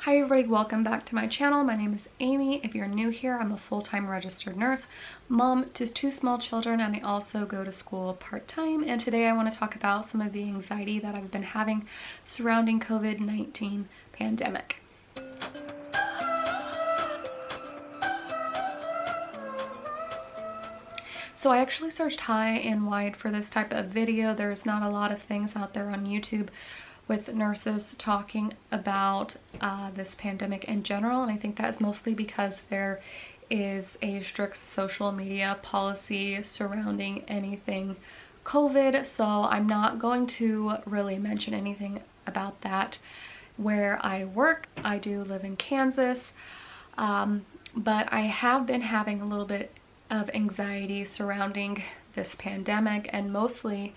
Hi everybody, welcome back to my channel. My name is Amy. If you're new here, I'm a full-time registered nurse, mom to 2 small children, and I also go to school part-time. And today I want to talk about some of the anxiety that I've been having surrounding COVID-19 pandemic. So I actually searched high and wide for this type of video. There's not a lot of things out there on YouTube with nurses talking about this pandemic in general, and I think that's mostly because there is a strict social media policy surrounding anything COVID, so I'm not going to really mention anything about that. Where I work, I do live in Kansas, but I have been having a little bit of anxiety surrounding this pandemic, and mostly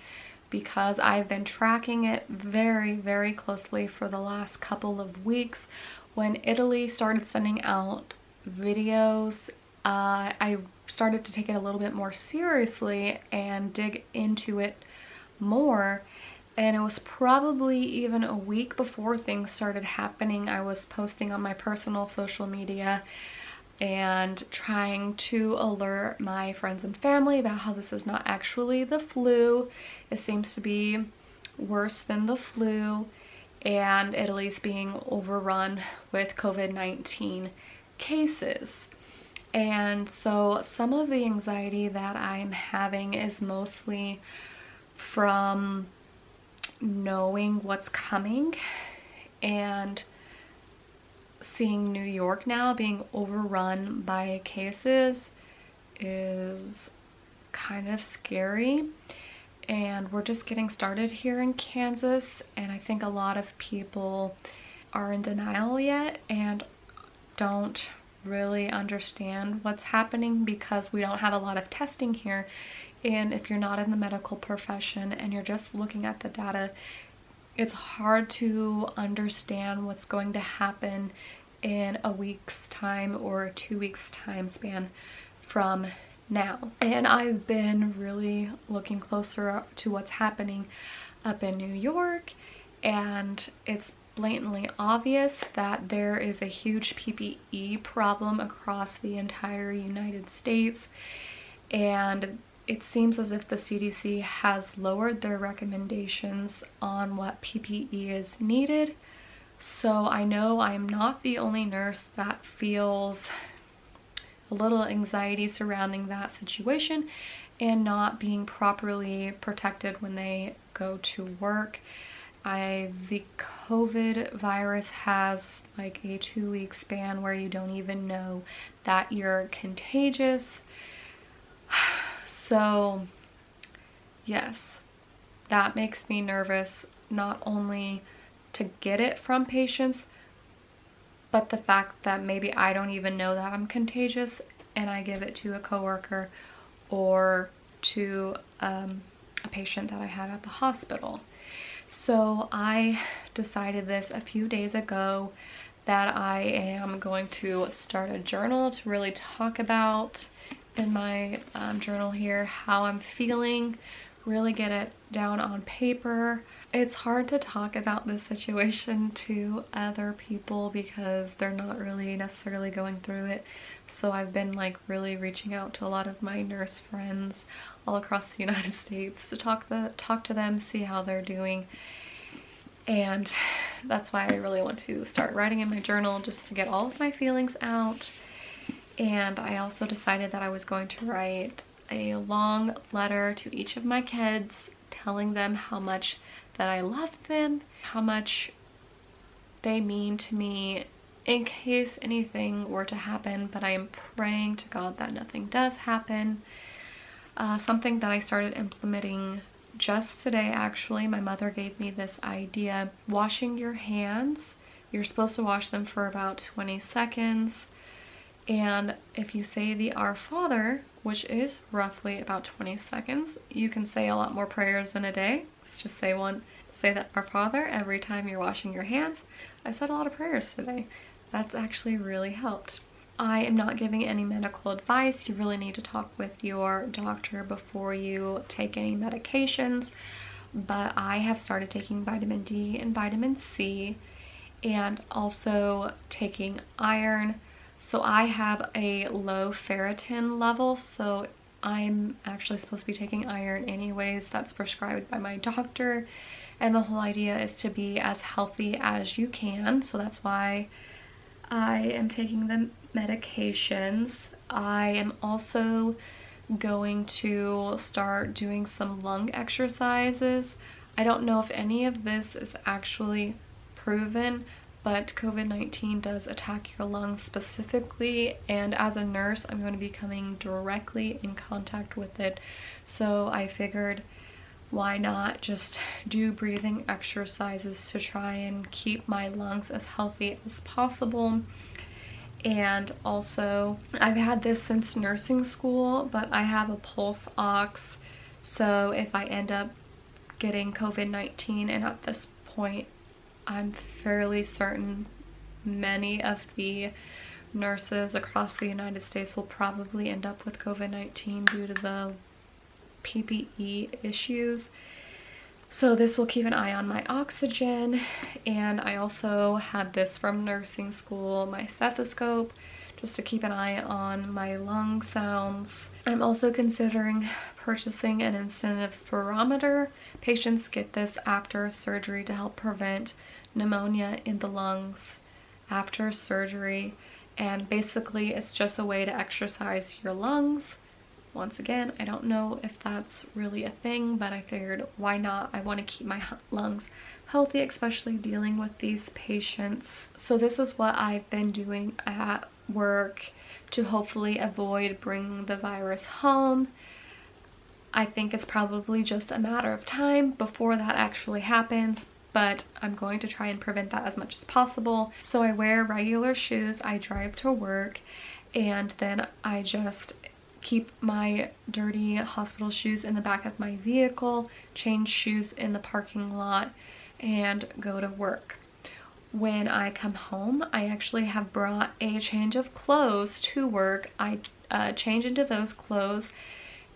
because I've been tracking it very, very closely for the last couple of weeks. When Italy started sending out videos, I started to take it a little bit more seriously and dig into it more. And it was probably even a week before things started happening, I was posting on my personal social media and trying to alert my friends and family about how this is not actually the flu. It seems to be worse than the flu, and Italy's being overrun with COVID-19 cases. And so some of the anxiety that I'm having is mostly from knowing what's coming and seeing New York now being overrun by cases is kind of scary. And we're just getting started here in Kansas, and I think a lot of people are in denial yet and don't really understand what's happening because we don't have a lot of testing here. And if you're not in the medical profession and you're just looking at the data, it's hard to understand what's going to happen in a week's time or a 2 weeks time span from now. And I've been really looking closer to what's happening up in New York, and it's blatantly obvious that there is a huge PPE problem across the entire United States, and it seems as if the CDC has lowered their recommendations on what PPE is needed. So I know I'm not the only nurse that feels a little anxiety surrounding that situation and not being properly protected when they go to work. The COVID virus has like a 2-week span where you don't even know that you're contagious. So yes, that makes me nervous, not only to get it from patients, but the fact that maybe I don't even know that I'm contagious and I give it to a coworker or to a patient that I have at the hospital. So I decided this a few days ago that I am going to start a journal to really talk about in my journal here how I'm feeling, really get it down on paper. It's hard to talk about this situation to other people because they're not really necessarily going through it. So I've been like really reaching out to a lot of my nurse friends all across the United States to talk to them, see how they're doing. And that's why I really want to start writing in my journal, just to get all of my feelings out. And I also decided that I was going to write a long letter to each of my kids telling them how much that I love them, how much they mean to me in case anything were to happen, but I am praying to God that nothing does happen. Something that I started implementing just today, actually. My mother gave me this idea. Washing your hands, you're supposed to wash them for about 20 seconds. And if you say the Our Father, which is roughly about 20 seconds, you can say a lot more prayers in a day. Let's just say that Our Father every time you're washing your hands. I said a lot of prayers today. That's actually really helped. I am not giving any medical advice. You really need to talk with your doctor before you take any medications. But I have started taking vitamin D and vitamin C, and also taking iron. So I have a low ferritin level, so I'm actually supposed to be taking iron anyways. That's prescribed by my doctor, and the whole idea is to be as healthy as you can, so that's why I am taking the medications. I am also going to start doing some lung exercises. I don't know if any of this is actually proven, but COVID-19 does attack your lungs specifically, and as a nurse I'm going to be coming directly in contact with it, so I figured why not just do breathing exercises to try and keep my lungs as healthy as possible. And also, I've had this since nursing school, but I have a pulse ox, so if I end up getting COVID-19, and at this point I'm fairly certain many of the nurses across the United States will probably end up with COVID-19 due to the PPE issues. So this will keep an eye on my oxygen, and I also had this from nursing school, my stethoscope, just to keep an eye on my lung sounds. I'm also considering purchasing an incentive spirometer. Patients get this after surgery to help prevent pneumonia in the lungs after surgery, and basically it's just a way to exercise your lungs. Once again, I don't know if that's really a thing, but I figured why not? I want to keep my lungs healthy, especially dealing with these patients. So this is what I've been doing at work to hopefully avoid bringing the virus home. I think it's probably just a matter of time before that actually happens, but I'm going to try and prevent that as much as possible. So I wear regular shoes, I drive to work, and then I just keep my dirty hospital shoes in the back of my vehicle, change shoes in the parking lot, and go to work. When I come home, I actually have brought a change of clothes to work. I change into those clothes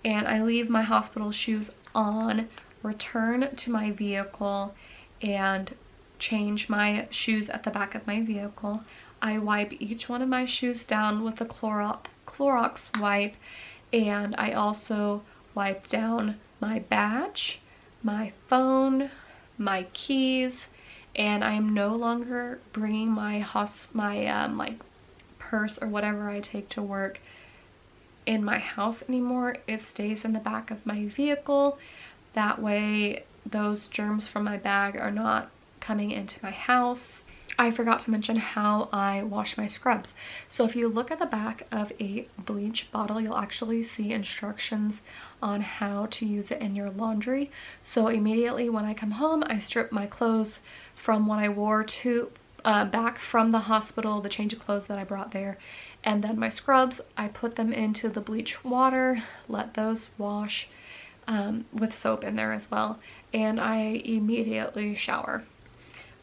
and I leave my hospital shoes on, return to my vehicle, and change my shoes at the back of my vehicle. I wipe each one of my shoes down with a Clorox wipe, and I also wipe down my badge, my phone, my keys, and I am no longer bringing my like purse or whatever I take to work in my house anymore. It stays in the back of my vehicle. That way those germs from my bag are not coming into my house. I forgot to mention how I wash my scrubs. So if you look at the back of a bleach bottle, you'll actually see instructions on how to use it in your laundry. So immediately when I come home, I strip my clothes from what I wore to back from the hospital, the change of clothes that I brought there, and then my scrubs, I put them into the bleach water, let those wash with soap in there as well, and I immediately shower.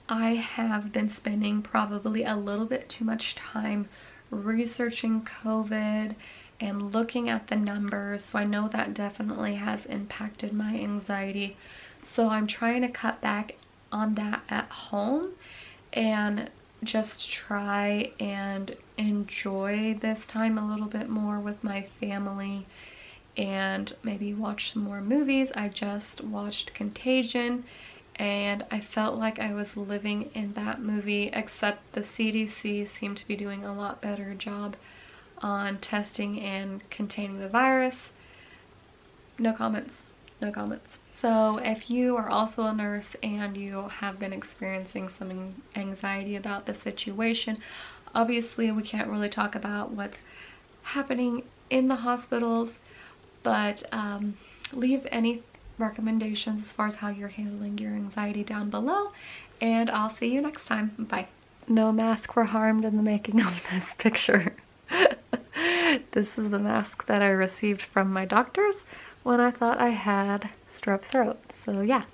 I have been spending probably a little bit too much time researching COVID and looking at the numbers, so I know that definitely has impacted my anxiety. So I'm trying to cut back on that at home and just try and enjoy this time a little bit more with my family and maybe watch some more movies. I just watched Contagion and I felt like I was living in that movie, except the CDC seemed to be doing a lot better job on testing and containing the virus. No comments, no comments. So if you are also a nurse and you have been experiencing some anxiety about the situation, obviously we can't really talk about what's happening in the hospitals, but leave any recommendations as far as how you're handling your anxiety down below, and I'll see you next time. Bye. No mask were harmed in the making of this picture. This is the mask that I received from my doctors when I thought I had strep throat. So yeah.